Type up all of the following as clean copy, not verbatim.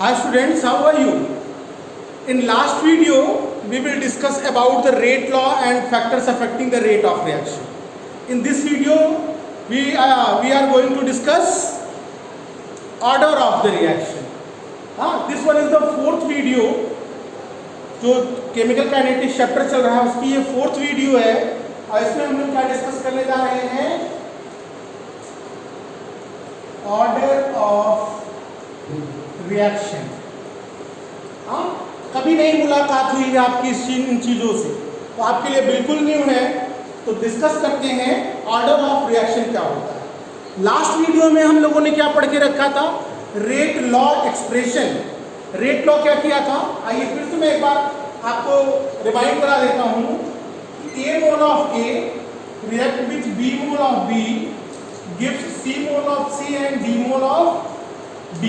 Hi students, how are you? In last video, we will discuss about the rate law and factors affecting the rate of reaction. In this video, we are going to discuss order of the reaction. This one is the fourth video. जो chemical kinetics chapter चल रहा है उसकी ये fourth video है और इसमें हम लोग क्या डिस्कस करने जा रहे हैं, ऑर्डर ऑफ रिएक्शन। कभी नहीं मुलाकात हुई है आपकी इन चीजों से, तो आपके लिए बिल्कुल न्यू है। तो डिस्कस करते हैं ऑर्डर ऑफ रिएक्शन क्या होता है। लास्ट वीडियो में हम लोगों ने क्या पढ़ के रखा था, rate law expression. Rate law क्या किया था, आइए फिर से मैं एक बार आपको रिमाइंड करा देता हूं। A mole of A react with B mole of B gives C mole of C and D mole of D.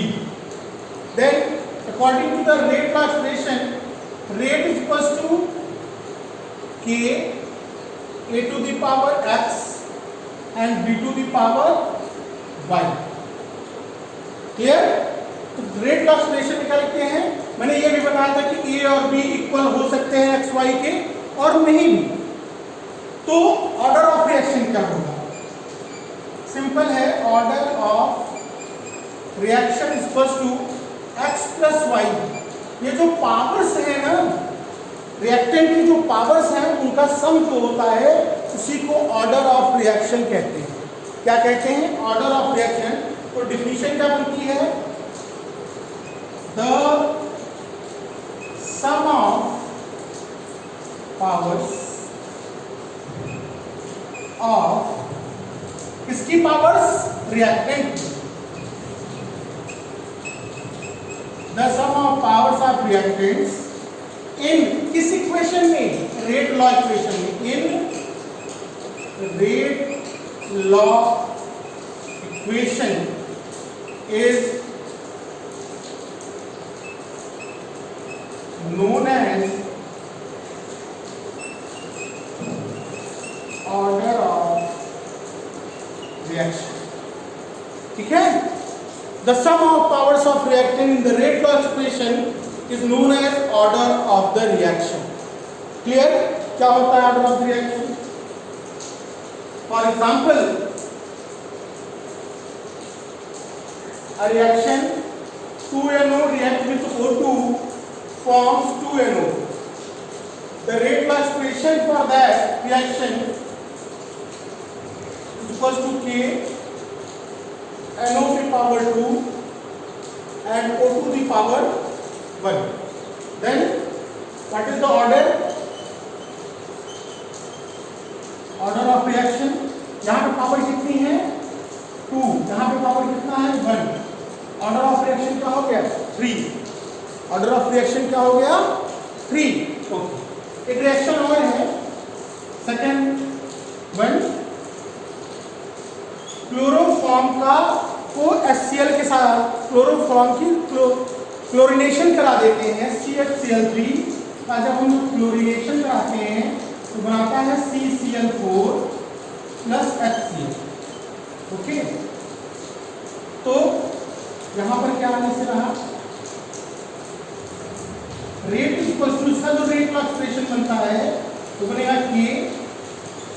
Then according to the rate law expression, rate is equals to K A to the power X and B to the power Y. Clear? तो rate law expression निकाल लिखते हैं। मैंने ये भी बताया था कि ए और बी इक्वल हो सकते हैं एक्स वाई के और नहीं भी। तो ऑर्डर ऑफ रिएक्शन क्या होगा, सिंपल है, order of reaction equals to X plus Y. ये जो पावर्स है ना, रिएक्टेंट की जो पावर्स हैं उनका सम जो होता है उसी को ऑर्डर ऑफ रिएक्शन कहते हैं। क्या कहते हैं, ऑर्डर ऑफ रिएक्शन। तो डिफिनीशन क्या बनती है, the sum of powers of किसकी powers, reactant. the sum of powers of reactants in किस इक्वेशन में, रेट लॉ इक्वेशन में, in rate law equation is known as order of reaction। ठीक है, the sum of powers of reactant in the rate law expression is known as order of the reaction। Clear? क्या होता है order of the reaction? For example, a reaction 2NO react with O2 forms 2NO. The rate law expression for that reaction is equals to K NO to power 2 and O to the power 1. Then what is the order? Order of reaction, यहाँ पे power कितनी है 2, यहाँ पे power कितना है 1। Order of reaction क्या हो गया 3। ऑर्डर ऑफ रिएक्शन क्या हो गया 3। ओके, एक रिएक्शन और है, सेकेंड वन, क्लोरोफॉर्म का को HCl के साथ क्लोरोफॉर्म की क्लोरीनेशन करा देते हैं CHCl3 का। जब हम क्लोरीनेशन कराते हैं तो बनाता है CCl4 प्लस HCl। ओके, तो यहां पर क्या आने से रहा, रेट इक्वल टू, इसका जो रेट लॉ एक्सप्रेशन बनता है तो बनेगा K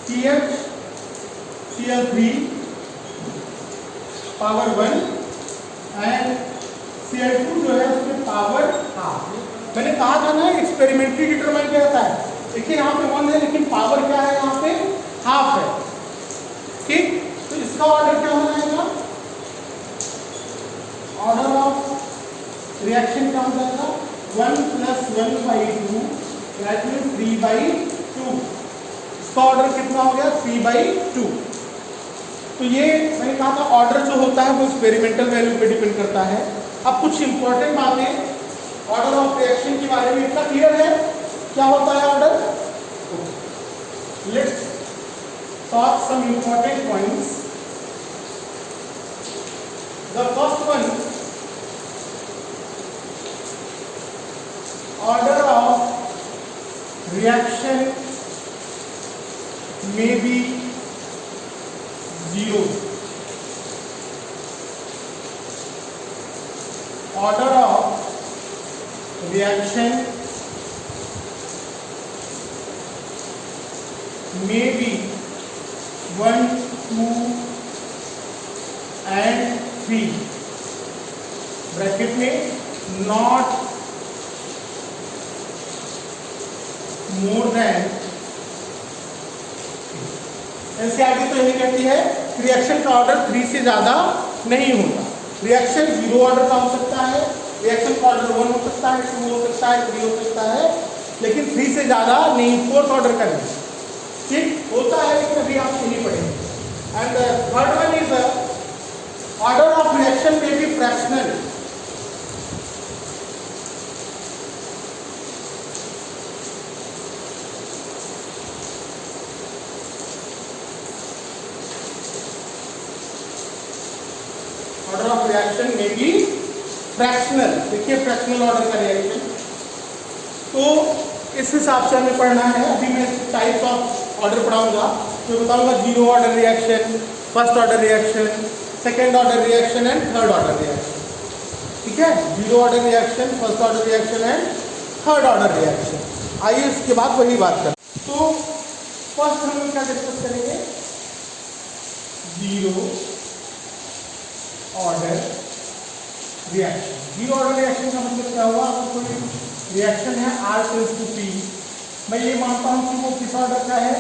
CHCl3 power 1 and Cl2 जो है उसमें पावर हाफ। मैंने कहा था ना एक्सपेरिमेंटली डिटरमाइन किया जाता है। देखिए यहाँ पे 1 है लेकिन पावर क्या है, यहाँ पे हाफ है। ठीक, तो इसका ऑर्डर क्या हो जाएगा, ऑर्डर ऑफ रिएक्शन क्या हो जाएगा 1 + 1/2 दैट मींस 3/2। इसका ऑर्डर कितना हो गया 3/2। तो ये मैंने कहा था ऑर्डर जो होता है वो एक्सपेरिमेंटल वैल्यू पे डिपेंड करता है। अब कुछ इंपॉर्टेंट बातें ऑर्डर ऑफ रिएक्शन के बारे में, इतना क्लियर है क्या होता है order. Let's talk some important points. The first one, order of reaction may be 0. Order of reaction may be 1, 2 and 3 bracket में नॉट मोर देन। एनसीईआरटी तो यही कहती है रिएक्शन का ऑर्डर 3 से ज्यादा नहीं होता। रिएक्शन 0 ऑर्डर का हो सकता है, रिएक्शन का ऑर्डर 1 हो सकता है, 2 हो सकता है, 3 हो सकता है, लेकिन 3 से ज्यादा नहीं, 4th ऑर्डर का नहीं। ठीक होता है लेकिन अभी आप नहीं पढ़ेंगे। And third one is order of reaction में be fractional. Order of reaction में बी फ्रैक्शनल। देखिए फ्रैक्शनल ऑर्डर का रिएक्शन तो इस हिसाब से हमें पढ़ना है। अभी मैं टाइप्स ऑफ ऑर्डर पढ़ाऊंगा तो बताऊंगा 0 order reaction, first order reaction, second order reaction and third order reaction. ठीक है, 0 order reaction, first order reaction and third order reaction. आइए इसके बाद वही बात करें। तो फर्स्ट हम क्या डिस्कस करेंगे, 0 ऑर्डर रिएक्शन। 0 ऑर्डर रिएक्शन का मतलब क्या हुआ, अगर कोई रिएक्शन है R टेंड्स टू P, मैं ये मानता हूं कि वो किस ऑर्डर का है,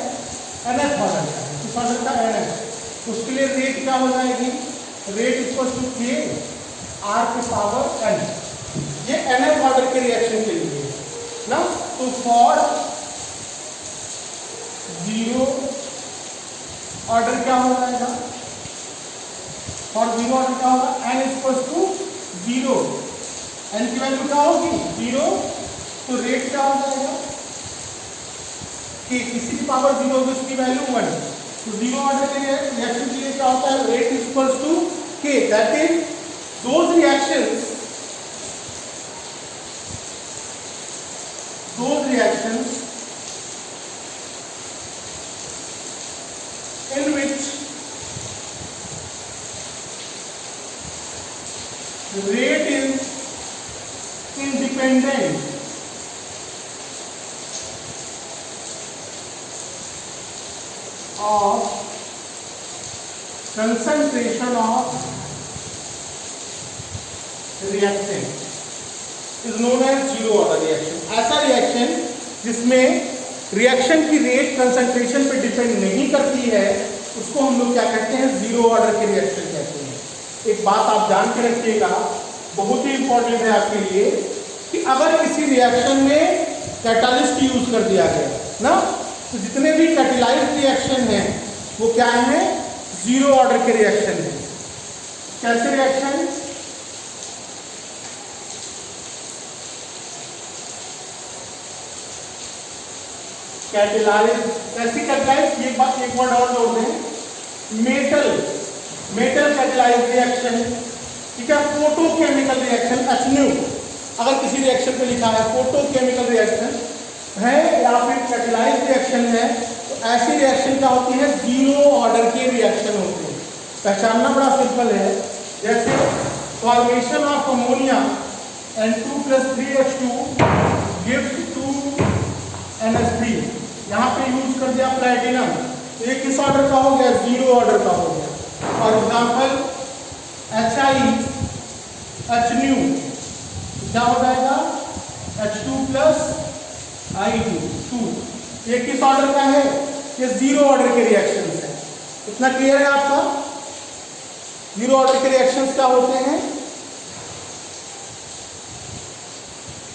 nth ऑर्डर का है। किस ऑर्डर का, nth। उसके लिए रेट क्या हो जाएगी, rate equal to K R के पावर n। ये nth ऑर्डर के रिएक्शन के लिए ना। तो फॉर 0 ऑर्डर क्या हो जाएगा, फॉर 0 ऑर्डर क्या होगा, n इक्वल टू 0, n की वैल्यू क्या होगी 0, तो रेट क्या हो जाएगा कि किसी की पावर 0 होगी उसकी वैल्यू 1। तो 0 ऑर्डर के रिएक्शन के लिए क्या होता है, rate equals to K, that is those reactions in which rate is independent of concentration of reactant is known as 0 order reaction। ऐसा रिएक्शन जिसमें रिएक्शन की रेट कंसंट्रेशन पे डिपेंड नहीं करती है उसको हम लोग क्या कहते हैं, 0 ऑर्डर के रिएक्शन कहते हैं। एक बात आप जान के रखिएगा, बहुत ही इंपॉर्टेंट है आपके लिए, कि अगर किसी रिएक्शन में कैटालिस्ट यूज कर दिया गया ना, तो जितने भी कैटेलाइज्ड रिएक्शन हैं वो क्या है, 0 ऑर्डर के रिएक्शन है। कैसे रिएक्शन, कैटेलाइज, कैसी कैटेलाइज, ये बात एक वर्ड और जोड़ दें, मेटल कैटेलाइज रिएक्शन। ठीक है, फोटोकेमिकल रिएक्शन, HNO अगर किसी रिएक्शन पे लिखा है फोटोकेमिकल रिएक्शन है या फिर कैटेलाइज रिएक्शन है, तो ऐसी रिएक्शन क्या होती है, 0 ऑर्डर के रिएक्शन होते हैं। पहचानना बड़ा सिंपल है, जैसे formation of ammonia N2+3H2 gives 2NH3, यहाँ पे यूज कर दिया प्लेटिनम, तो ये किस ऑर्डर का हो गया, 0 ऑर्डर का हो गया। और एग्जाम्पल HNO क्या हो जाएगा, H2+I2, ये किस ऑर्डर का है, ये 0 ऑर्डर के रिएक्शंस है। इतना क्लियर है आपका, 0 ऑर्डर के रिएक्शंस क्या होते हैं।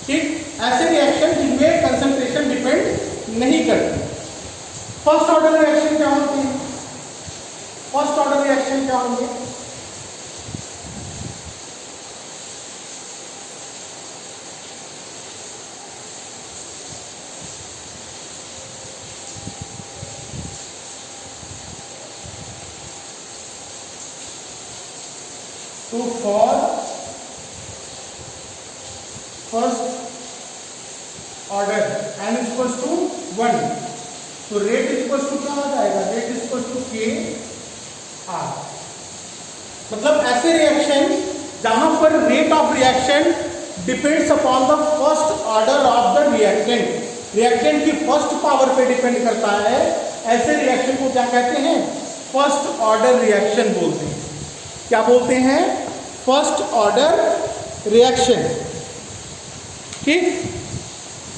ठीक, ऐसे रिएक्शन जिनमें कंसंट्रेशन डिपेंड नहीं करती। फर्स्ट ऑर्डर रिएक्शन क्या होते हैं, फर्स्ट ऑर्डर रिएक्शन क्या होंगे, तो for first order n equals to 1, तो रेट इक्वल्स टू क्या हो जाएगा, rate equals to K R। मतलब ऐसे रिएक्शन जहां पर rate of reaction depends upon the first order of the reactant, reactant की फर्स्ट पावर पे डिपेंड करता है, ऐसे रिएक्शन को क्या कहते हैं? फर्स्ट ऑर्डर रिएक्शन बोलते हैं। क्या बोलते हैं? First order reaction. ठीक,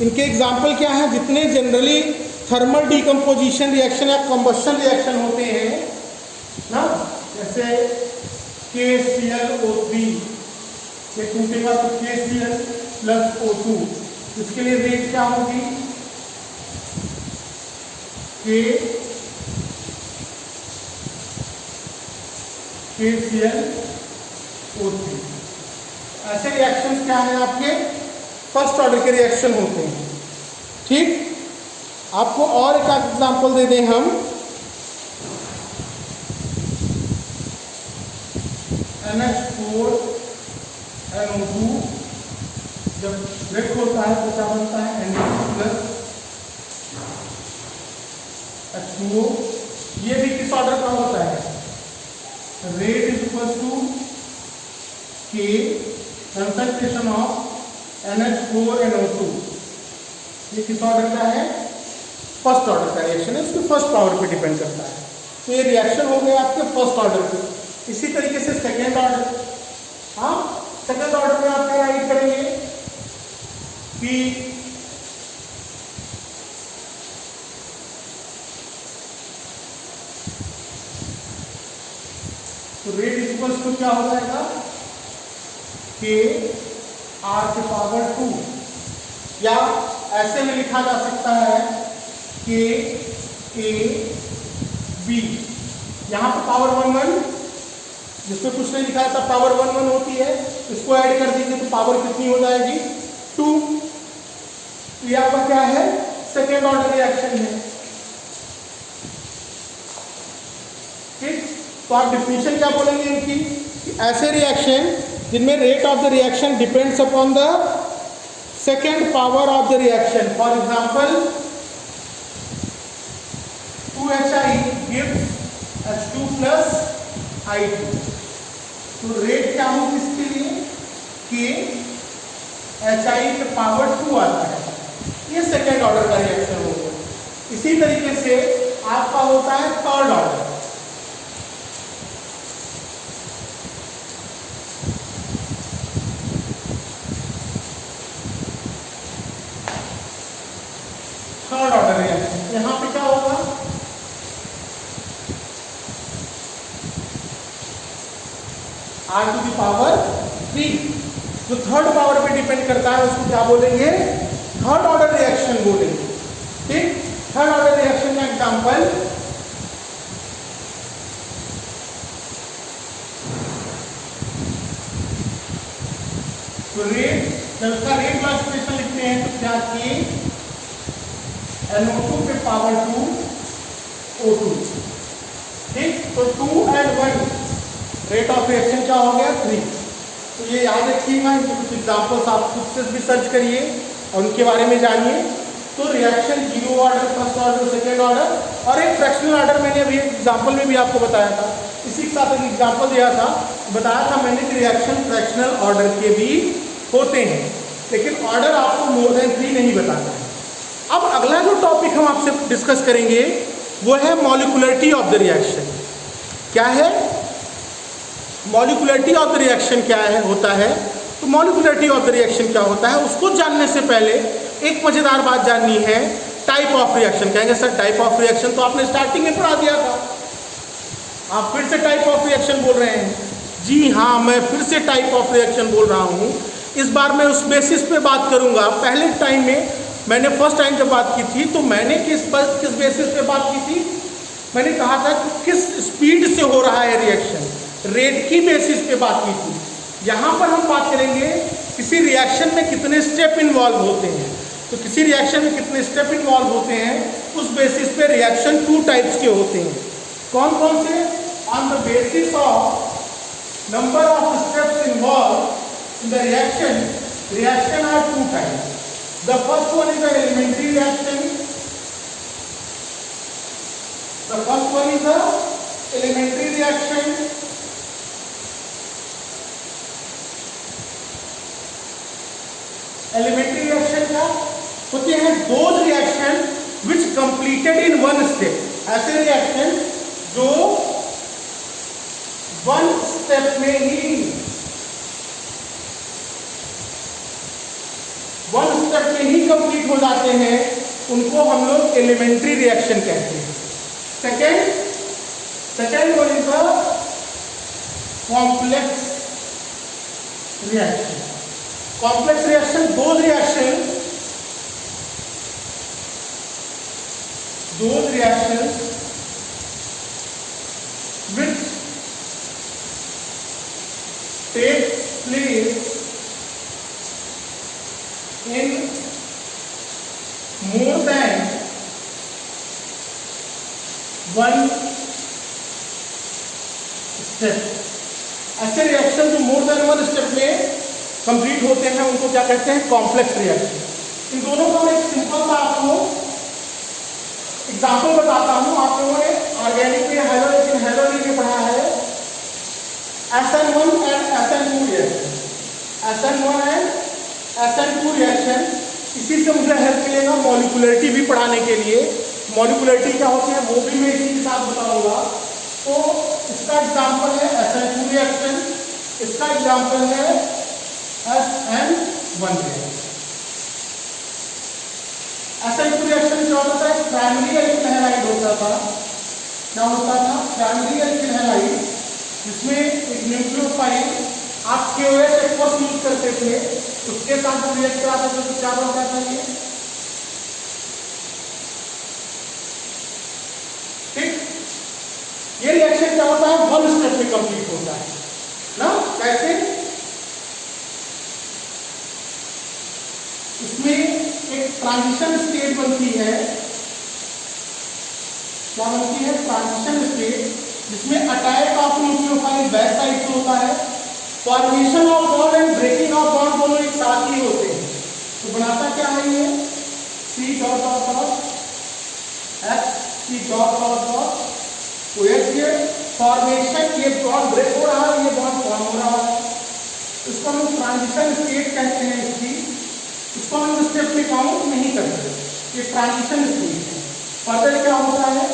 इनके एग्जाम्पल क्या है? जितने जनरली थर्मल डिकम्पोजिशन रिएक्शन या कंबस्शन रिएक्शन होते हैं ना, जैसे KClO3, ये टूटेगा तो KCl प्लस O2, इसके लिए रेट क्या होगी? KClO3। ऐसे रिएक्शंस क्या हैं आपके? फर्स्ट ऑर्डर के रिएक्शन होते हैं। ठीक, आपको और एक एग्जांपल दे दें हम, NH4NO2 जब ब्रेक होता है तो क्या बनता है? Na plus H2O। ये भी किस ऑर्डर का होता है? Rate is equal to K concentration of NH4NO2। ये किस ऑर्डर का है? फर्स्ट ऑर्डर का रिएक्शन है, उसके फर्स्ट पावर पे डिपेंड करता है। तो ये रिएक्शन हो गया आपके फर्स्ट ऑर्डर पे। इसी तरीके से सेकेंड ऑर्डर, हाँ, सेकेंड ऑर्डर में आप क्या राइट करेंगे कि तो रेट इक्वल्स टू क्या हो जाएगा? K R के पावर 2, या ऐसे में लिखा जा सकता है K A B। यहाँ पे पावर 1 जिसमें कुछ नहीं लिखा था, पावर 1 होती है, इसको ऐड कर दीजिए तो पावर कितनी हो जाएगी? 2। तो यहाँ पर क्या है? सेकेंड ऑर्डर रिएक्शन है। ठीक, तो आप डिफिनीशन क्या बोलेंगे इनकी? कि ऐसे रिएक्शन जिनमें rate of the reaction depends upon the second power of the reaction. For example 2HI gives H2 plus I2। तो रेट क्या हो किसके लिए? कि HI के पावर 2 आता है, ये सेकेंड ऑर्डर का रिएक्शन होगा। इसी तरीके से आपका होता है third order. Third order reaction, यहां पे क्या होगा? R टू दी पावर 3, जो थर्ड पावर पे डिपेंड करता है उसको क्या बोलेंगे? थर्ड ऑर्डर रिएक्शन बोलेंगे। ठीक, थर्ड ऑर्डर रिएक्शन का एग्जांपल तो रेट, जब इसका रेट का एक्सप्रेशन लिखते हैं तो क्या किए? NO2 पे पावर 2 O2। ठीक, तो 2 and 1 रेट ऑफ रिएक्शन क्या हो गया? 3। तो ये याद रखिएगा, इनके कुछ एग्जाम्पल्स आप खुद से भी सर्च करिए और उनके बारे में जानिए। तो reaction 0 order, first order, second order, और एक फ्रैक्शनल ऑर्डर मैंने अभी एग्जाम्पल में भी आपको बताया था। इसी के साथ एक एग्जाम्पल दिया था, बताया था मैंने कि रिएक्शन फ्रैक्शनल ऑर्डर के भी होते हैं, लेकिन ऑर्डर आपको मोर देन 3 नहीं बताना है। अब अगला जो टॉपिक हम आपसे डिस्कस करेंगे वो है मॉलिक्युलरिटी ऑफ द रिएक्शन। क्या है मॉलिक्युलरिटी ऑफ द रिएक्शन? क्या है होता है? तो मॉलिक्युलरिटी ऑफ द रिएक्शन क्या होता है उसको जानने से पहले एक मजेदार बात जाननी है, टाइप ऑफ रिएक्शन। कहेंगे सर टाइप ऑफ रिएक्शन तो आपने स्टार्टिंग में पढ़ा दिया था, आप फिर से टाइप ऑफ रिएक्शन बोल रहे हैं। जी हाँ, मैं फिर से टाइप ऑफ रिएक्शन बोल रहा हूँ। इस बार मैं उस बेसिस पे बात करूँगा। पहले टाइम में मैंने फर्स्ट टाइम जब बात की थी तो मैंने किस बेसिस पे बात की थी? मैंने कहा था कि किस स्पीड से हो रहा है रिएक्शन, रेट की बेसिस पे बात की थी। यहाँ पर हम बात करेंगे किसी रिएक्शन में कितने स्टेप इन्वॉल्व होते हैं। तो किसी रिएक्शन में कितने स्टेप इन्वॉल्व होते हैं उस बेसिस पे रिएक्शन 2 टाइप्स के होते हैं। कौन कौन से? On the basis of number of steps involve in the reaction are 2 types. The first one is the elementary reaction. The first one is the elementary reaction. Elementary reaction क्या होते हैं? Those reaction which completed in one step, ऐसे reaction जो one step में ही complete हो जाते हैं, उनको हम लोग एलिमेंट्री रिएक्शन कहते हैं। Second one is the complex reaction. Complex reaction those reactions which take place in more than one step। ऐसे रिएक्शन जो मोर देन वन स्टेप में कंप्लीट होते हैं उनको क्या कहते हैं? Complex reaction. इन दोनों का मैं एक सिंपल सा आपको एग्जाम्पल बताता हूं। आप लोगों ने ऑर्गेनिक में हेलोजन में पढ़ा है SN1 and SN2 reaction. SN1 and SN2 reaction, इसी से मुझे हेल्प मिलेगा मॉलिक्यूलरिटी भी पढ़ाने के लिए। मॉलिक्यूलरिटी क्या होती है वो भी मैं इसी के साथ बताऊंगा। तो इसका एग्जाम्पल है SN2 रिएक्शन, इसका एग्जाम्पल है SN1 रिएक्शन। SN2 रिएक्शन क्या होता है? प्राइमरी एल्किल हैलाइड होता था। क्या होता था? प्राइमरी एल्किल हैलाइड, जिसमें एक न्यूक्लियोफाइल आप KOH एक्वस यूज करते थे, उसके साथ जब रिएक्ट कराते थे तो क्या बनता था ये? ठीक, ये रिएक्शन क्या होता है? वन स्टेप में कंप्लीट होता है ना। कैसे? इसमें एक ट्रांजिशन स्टेट बनती है। क्या बनती है? ट्रांजिशन स्टेट, जिसमें attack of nucleophile back side से होता है। Formation of bond and breaking of bond दोनों एक साथ ही होते हैं। तो बनाता क्या है ये? C dot dot dot H C dot dot dot ये फॉर्मेशन, ये बॉन्ड ब्रेक हो रहा है, ये बॉन्ड फॉर्म हो रहा है। इसको हम ट्रांजिशन स्टेट कहते हैं। इसको हम स्टेप में काउंट नहीं करते, ये ट्रांजिशन स्टेट है। फर्दर क्या होता है?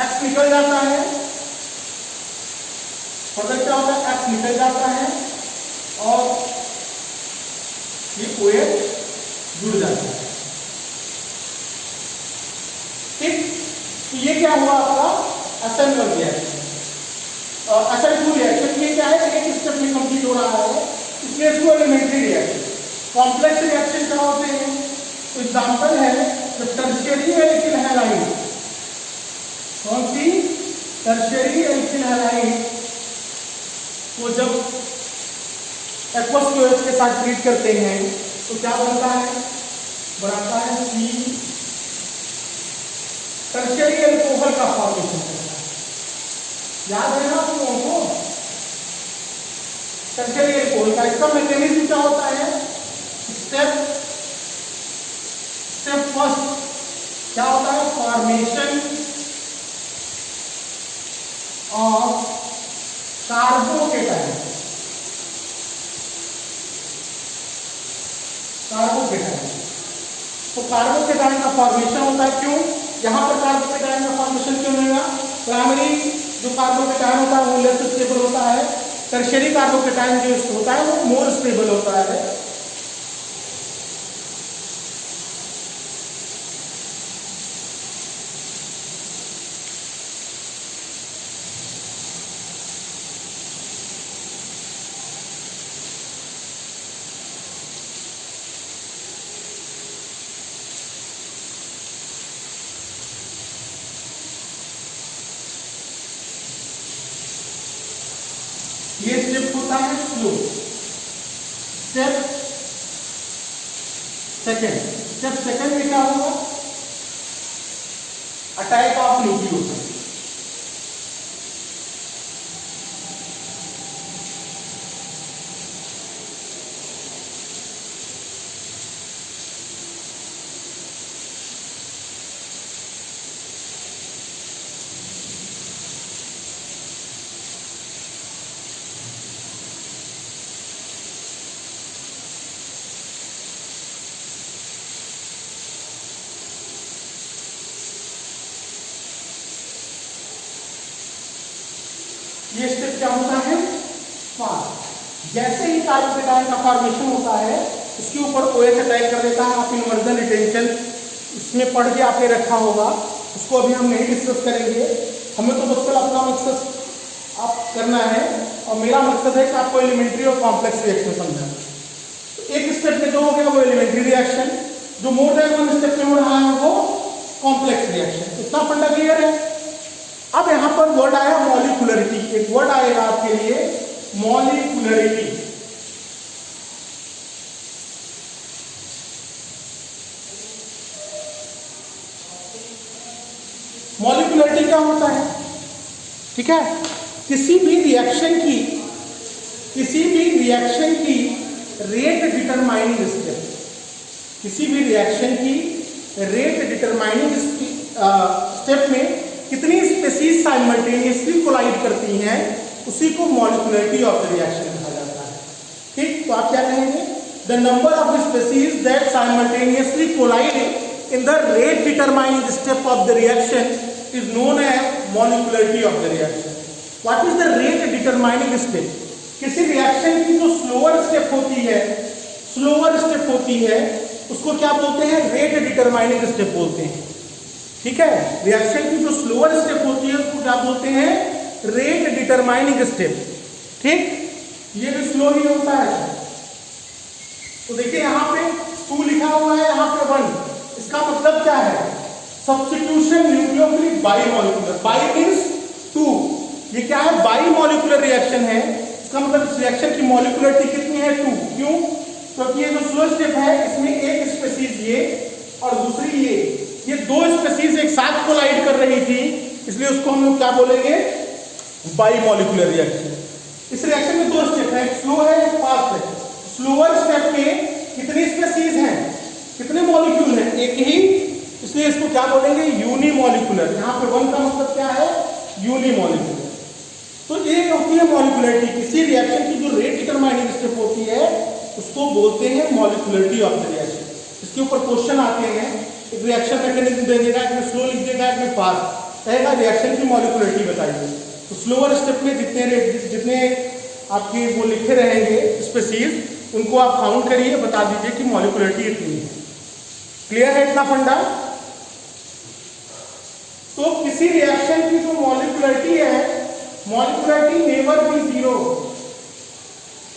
X निकल जाता है। फर्दर क्या होता है? X निकल जाता है और ये OH जुड़ जाता है। ठीक, तो ये क्या हुआ आपका SN1 रिएक्शन। और SN2 रिएक्शन ये क्या है? एक स्टेप में कंप्लीट हो रहा है, इसलिए इसको एलिमेंट्री रिएक्शन। कॉम्प्लेक्स रिएक्शन क्या होते हैं? तो एग्जांपल है जब टर्शियरी एल्किल हैलाइड, कौन सी? टर्शियरी एल्किल हैलाइड को जब एक्वस KOH के साथ ट्रीट करते हैं तो क्या बनता है? बनाता है C टर्शियरी एल्कोहल का फॉर्मेशन करता है। याद है ना आप लोगों को? टर्शियरी एल्कोहल का इसका मैकेनिज्म क्या होता है? स्टेप फर्स्ट क्या होता है? Formation of carbocation. तो कार्बोकेटाइन का फॉर्मेशन होता है। क्यों? यहां पर कार्बोकेटाइन का फॉर्मेशन क्यों होगा? प्राइमरी जो कार्बोकेटाइन होता है वो लेस स्टेबल होता है, टर्शियरी कार्बोकेटाइन जो होता है वो मोर स्टेबल होता है। ये स्टेप होता है स्लो। स्टेप सेकंड में क्या होगा? Attack of nucleophile. ये स्टेप क्या होता है, फास्ट। जैसे ही कार्बोकेटायन का फॉर्मेशन होता है इसके ऊपर OH अटैक कर देता है। आप इन्वर्जन रिटेंशन इसमें पढ़ के आपने रखा होगा, उसको अभी हम नहीं डिस्कस करेंगे। हमें तो बस कल अपना मकसद आप करना है और मेरा मकसद है कि आपको एलिमेंट्री और कॉम्प्लेक्स रिएक्शन समझाना। तो एक स्टेप में जो हो गया वो एलिमेंट्री रिएक्शन, जो मोर देन वन स्टेप में हो रहा है वो कॉम्प्लेक्स रिएक्शन। इतना फंडा क्लियर है। अब यहां पर वर्ड आया मॉलिक्यूलरिटी, एक वर्ड आएगा आपके लिए मॉलिक्यूलरिटी। मॉलिक्यूलरिटी क्या होता है, ठीक है, किसी भी रिएक्शन की रेट डिटरमाइनिंग स्टेप, किसी भी रिएक्शन की रेट डिटरमाइनिंग स्टेप में कितनी स्पीशीज साइमल्टेनियसली कोलाइड करती हैं उसी को मॉलिक्यूलरिटी ऑफ द रिएक्शन कहा जाता है। ठीक, तो आप क्या कहेंगे, the number of species that simultaneously collide in the rate determining step of the reaction is known as molecularity of the reaction. What is the rate determining step, किसी reaction की जो स्लोअर स्टेप होती है उसको क्या बोलते हैं, rate determining step बोलते हैं। ठीक है, रिएक्शन की जो स्लोअर स्टेप होती है उसको क्या बोलते हैं, रेट डिटरमाइनिंग स्टेप। ठीक, ये भी स्लो ही होता है। तो देखिए यहाँ पे 2 लिखा हुआ है, यहाँ पे 1, इसका मतलब क्या है, सब्स्टिट्यूशन न्यूक्लियोफिलिक बाइमॉलिक्यूलर, बाई मींस 2, ये क्या है, बाइमॉलिक्यूलर रिएक्शन है। इसका मतलब इस रिएक्शन की मॉलिक्यूलरिटी कितनी है, 2। क्यों, क्योंकि ये जो स्लो स्टेप है इसमें एक स्पीशीज ये और दूसरी ये 2 स्पीशीज एक साथ कोलाइड कर रही थी, इसलिए उसको हम लोग क्या बोलेंगे, बाइमॉलिक्यूलर रिएक्शन। इस रिएक्शन में 2 स्टेप है, एक स्लो है, एक फास्ट है। स्लोअर स्टेप में कितनी स्पीशीज हैं, कितने मॉलिक्यूल हैं, एक ही, इसलिए इसको क्या बोलेंगे, यूनिमॉलिक्यूलर। यहाँ पे 1 का मतलब क्या है, यूनिमॉलिक्यूलर। तो ये होती है मॉलिक्यूलरिटी, किसी रिएक्शन की जो रेट डिटरमाइनिंग स्टेप होती है उसको बोलते हैं मॉलिक्यूलरिटी ऑफ द रिएक्शन। इसके ऊपर क्वेश्चन आते हैं, एक रिएक्शन मैकेनिज्म दे देगा, इसमें स्लो लिख देगा, इसमें फास्ट, कहेगा रिएक्शन की मॉलिक्यूलरिटी बताइए। तो स्लोअर स्टेप में जितने आपके वो लिखे रहेंगे स्पीशीज, उनको आप काउंट करिए, बता दीजिए कि मॉलिक्यूलरिटी इतनी है। क्लियर है इतना फंडा। तो किसी रिएक्शन की जो मॉलिक्यूलरिटी है, मॉलिक्यूलरिटी नेवर बी 0,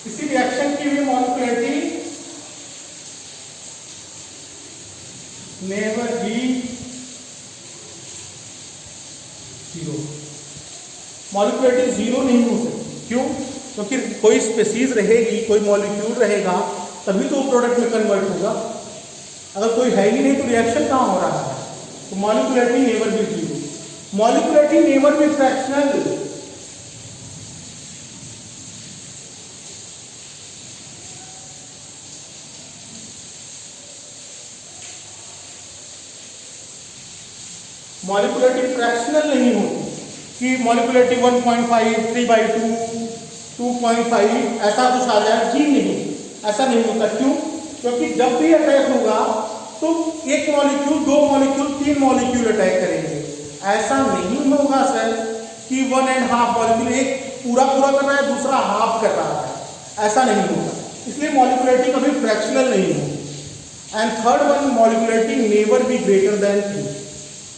किसी रिएक्शन की भी मॉलिक्यूलरिटी नेवर बी 0, मॉलिक्यूलरिटी 0 नहीं हो सकती। क्यों, क्योंकि कोई स्पीशीज रहेगी, कोई मॉलिक्यूल रहेगा, तभी तो वो प्रोडक्ट में कन्वर्ट होगा। अगर कोई है ही नहीं तो रिएक्शन कहाँ हो रहा है। तो molecularity never be 0, molecularity never be fractional, molecularity fractional नहीं होती कि मॉलिक्यूलरिटी 1.5, 3/2, 2.5 ऐसा कुछ आ जाए, जी नहीं, ऐसा नहीं होता। क्यों, क्योंकि जब भी अटैक होगा तो एक मॉलिक्यूल, 2 मॉलिक्यूल, 3 मॉलिक्यूल अटैक करेंगे। ऐसा नहीं होगा सर कि 1.5 मॉलिक्यूल एक पूरा कर रहा है, दूसरा हाफ कर रहा है, ऐसा नहीं होगा। इसलिए मॉलिक्यूलरिटी कभी फ्रैक्शनल नहीं होगी। And third one, molecularity never be greater than 3।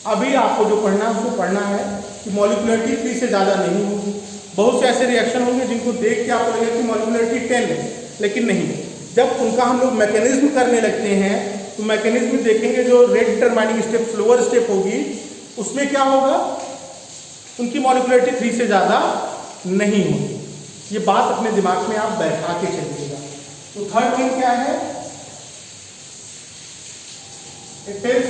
अभी आपको जो पढ़ना है उसको पढ़ना है कि मॉलिक्यूलरिटी 3 से ज़्यादा नहीं होगी। बहुत से ऐसे रिएक्शन होंगे जिनको देख के आपको लगेगा कि मॉलिक्यूलरिटी 10 है, लेकिन नहीं। जब उनका हम लोग मैकेनिज्म करने लगते हैं तो मैकेनिज्म में देखेंगे जो rate determining step, slower step होगी, उसमें क्या होगा, उनकी मॉलिक्यूलरिटी 3 से ज़्यादा नहीं होगी। ये बात अपने दिमाग में आप बैठा के चलिएगा। तो थर्ड थिंग क्या है, it is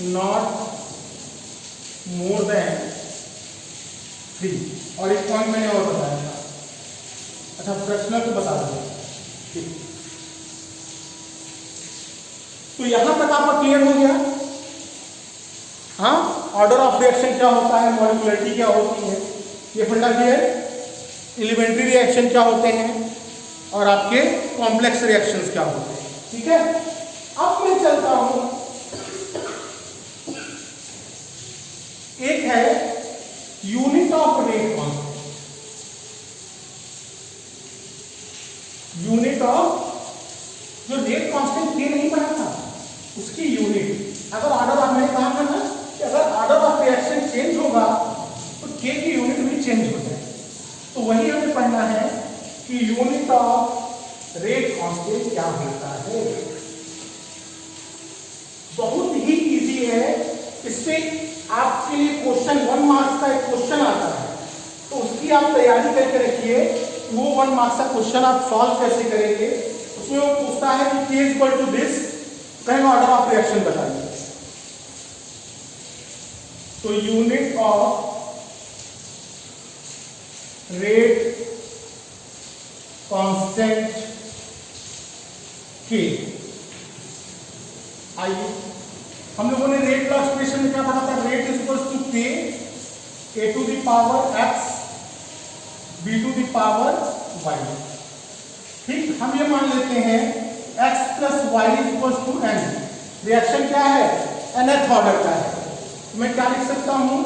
not more than 3। और एक पॉइंट मैंने और बताया था, अच्छा फ्रैक्शनल को बता दें, ठीक। तो यहां तक आपका क्लियर हो गया। हाँ, ऑर्डर ऑफ रिएक्शन क्या होता है, मॉलिक्यूलरिटी क्या होती है, ये फंडा क्लियर। एलिमेंट्री रिएक्शन क्या होते हैं और आपके कॉम्प्लेक्स रिएक्शंस क्या होते हैं, ठीक है। अब मैं चलता हूं एक है unit of rate constant, unit of, जो रेट कांस्टेंट के नहीं बना था उसकी यूनिट। अगर ऑर्डर ऑफ, मैंने कहा था ना कि अगर ऑर्डर ऑफ रिएक्शन चेंज होगा तो के की यूनिट भी चेंज हो जाए। तो वही हमें पढ़ना है कि यूनिट ऑफ रेट कांस्टेंट क्या होता है। बहुत ही इजी है, इससे आपके लिए क्वेश्चन 1 मार्क्स का एक क्वेश्चन आता है, तो उसकी आप तैयारी करके रखिए। वो 1 मार्क्स का क्वेश्चन आप सॉल्व कैसे करेंगे, उसमें वो पूछता है कि K इक्वल टू दिस, कहेंगे ऑर्डर ऑफ रिएक्शन बताइए। तो unit of rate constant K, आइए हम लोगों ने रेट लॉ एक्सप्रेशन में क्या पढ़ा था, rate is equal to K A to the power X B to the power Y। ठीक, हम ये मान लेते हैं X plus Y is equal to N। Reaction क्या है, nth ऑर्डर का है, तो मैं क्या लिख सकता हूं,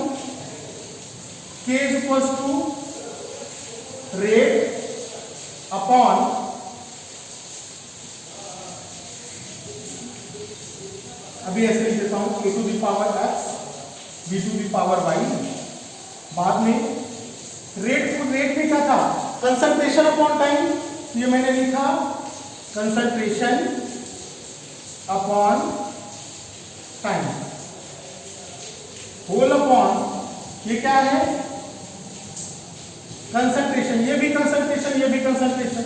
K is equal to rate upon अभी ऐसे लिख देता हूं A to the power X B to the power Y। बाद में रेट में क्या था, कंसंट्रेशन अपॉन टाइम, ये मैंने लिखा concentration upon time whole upon, ये क्या है कंसंट्रेशन, ये भी कंसंट्रेशन, ये भी कंसंट्रेशन,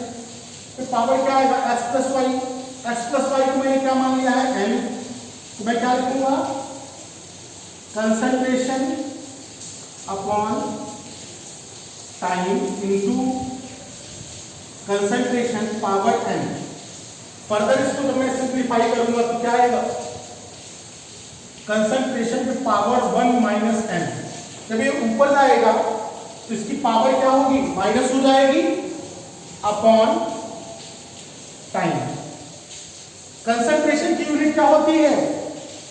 तो पावर क्या आएगा x plus Y. X plus Y को मैंने क्या मान लिया है n, तो मैं क्या लिखूंगा concentration upon time into concentration power n। Further इसको जब मैं सिंप्लीफाई करूंगा तो क्या आएगा, कंसंट्रेशन पे पावर 1 माइनस n। जब ये ऊपर जाएगा तो इसकी पावर क्या होगी, माइनस हो जाएगी अपॉन टाइम। कंसंट्रेशन की यूनिट क्या होती है,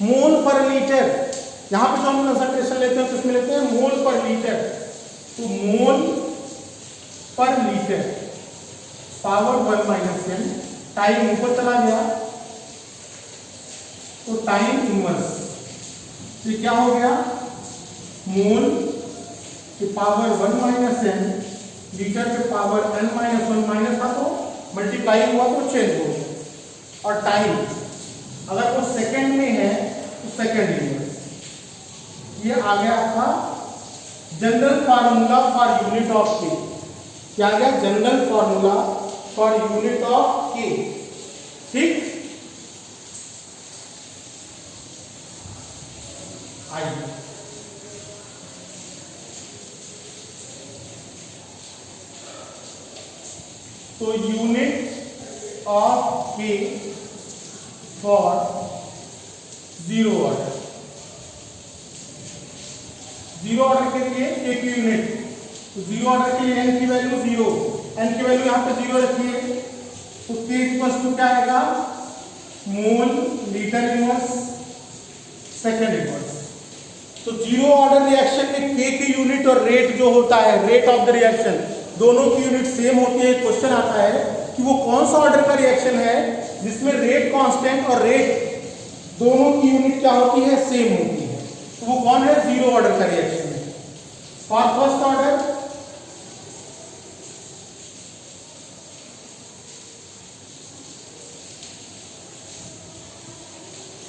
मोल पर लीटर। यहां पे जो हम कंसंट्रेशन लेते हैं किसमें लेते हैं, मोल पर लीटर। तो मोल पर litre power 1 minus n, time ऊपर चला गया तो टाइम इनवर्स, तो क्या हो गया, मोल की पावर 1 माइनस n, लीटर के पावर n माइनस 1, माइनस था तो मल्टीप्लाई हुआ तो चेंज हो गया। और टाइम अगर वो सेकंड में है तो सेकंड इनवर्स। ये आ गया आपका general formula for unit of के। क्या आ गया, general formula for unit of के। ठीक, आइए तो यूनिट ऑफ के for zero order, zero order के लिए के की यूनिट, तो जीरो ऑर्डर के लिए n की वैल्यू 0, n की वैल्यू यहां पे 0 रखिए, तो k इक्वल टू क्या आएगा, mole litre inverse second inverse. तो जीरो ऑर्डर रिएक्शन में k की यूनिट और रेट जो होता है, रेट ऑफ द रिएक्शन, दोनों की यूनिट सेम होती है। क्वेश्चन आता है कि वो कौन सा ऑर्डर का रिएक्शन है जिसमें रेट कांस्टेंट और रेट दोनों की यूनिट क्या होती है, सेम होती है। तो वो कौन है, जीरो ऑर्डर का रिएक्शन है। For first order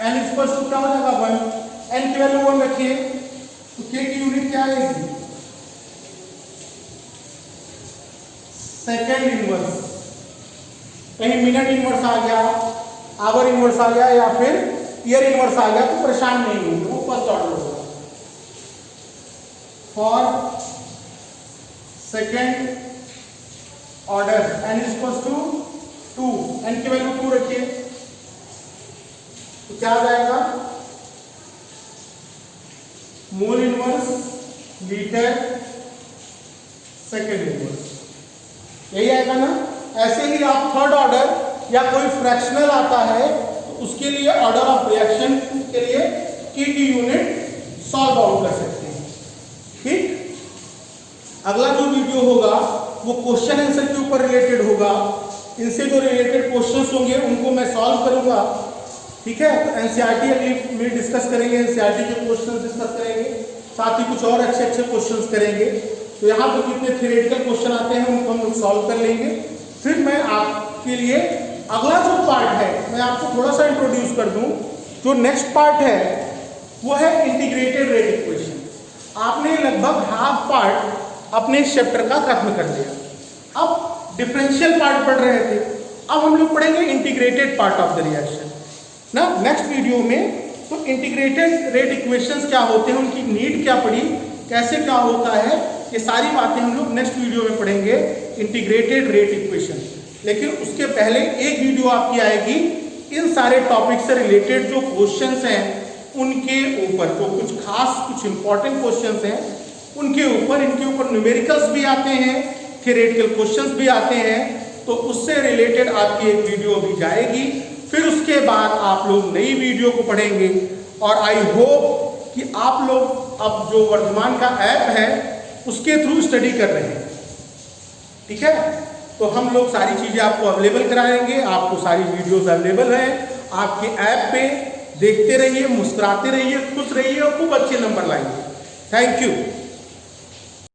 n equal to क्या हो जाएगा 1, n की वैल्यू 1 रखिए, तो k की यूनिट क्या आएगी, सेकेंड इनवर्स। कहीं मिनट इनवर्स आ गया, आवर इनवर्स आ गया या फिर ईयर इनवर्स आ गया तो परेशान नहीं होंगे, वो फर्स्ट ऑर्डर होगा। For second order n equal to 2, n की वैल्यू 2 रखिए, तो क्या आ जाएगा, mole inverse litre second inverse, यही आएगा ना। ऐसे ही आप थर्ड ऑर्डर या कोई फ्रैक्शनल आता है तो उसके लिए ऑर्डर ऑफ रिएक्शन के लिए k की यूनिट सॉल्व आउट कर सकते हैं। अगला जो वीडियो होगा वो क्वेश्चन आंसर के ऊपर रिलेटेड होगा। इनसे जो रिलेटेड क्वेश्चंस होंगे उनको मैं सॉल्व करूंगा, ठीक है। तो एनसीईआरटी अगली में डिस्कस करेंगे, एनसीईआरटी के क्वेश्चंस डिस्कस करेंगे, साथ ही कुछ और अच्छे अच्छे क्वेश्चंस करेंगे। तो यहाँ पर कितने थ्योरेटिकल क्वेश्चन आते हैं उनको हम लोग सॉल्व कर लेंगे। फिर मैं आपके लिए अगला जो पार्ट है मैं आपको थोड़ा सा इंट्रोड्यूस कर दूं। जो नेक्स्ट पार्ट है वो है इंटीग्रेटेड रेट इक्वेशन। आपने लगभग हाफ पार्ट अपने इस चैप्टर का खत्म कर लिया। अब डिफरेंशियल पार्ट पढ़ रहे थे, अब हम लोग पढ़ेंगे integrated part of the reaction ना नेक्स्ट वीडियो में। तो इंटीग्रेटेड रेट इक्वेशंस क्या होते हैं, उनकी नीड क्या पड़ी, कैसे क्या होता है, ये सारी बातें हम लोग नेक्स्ट वीडियो में पढ़ेंगे, इंटीग्रेटेड रेट इक्वेशन। लेकिन उसके पहले एक वीडियो आपकी आएगी इन सारे टॉपिक से रिलेटेड जो क्वेश्चंस हैं उनके ऊपर, जो कुछ खास कुछ इंपॉर्टेंट क्वेश्चंस हैं उनके ऊपर। इनके ऊपर न्यूमेरिकल्स भी आते हैं, थ्योरेटिकल क्वेश्चंस भी आते हैं, तो उससे रिलेटेड आपकी एक वीडियो भी जाएगी। फिर उसके बाद आप लोग नई वीडियो को पढ़ेंगे और आई होप कि आप लोग अब जो वर्तमान का ऐप है उसके थ्रू स्टडी कर रहे हैं, ठीक है। तो हम लोग सारी चीज़ें आपको अवेलेबल कराएंगे, आपको सारी वीडियोस अवेलेबल हैं आपके ऐप पे। देखते रहिए, मुस्कुराते रहिए, खुश रहिए और खूब अच्छे नंबर लाएंगे। Thank you.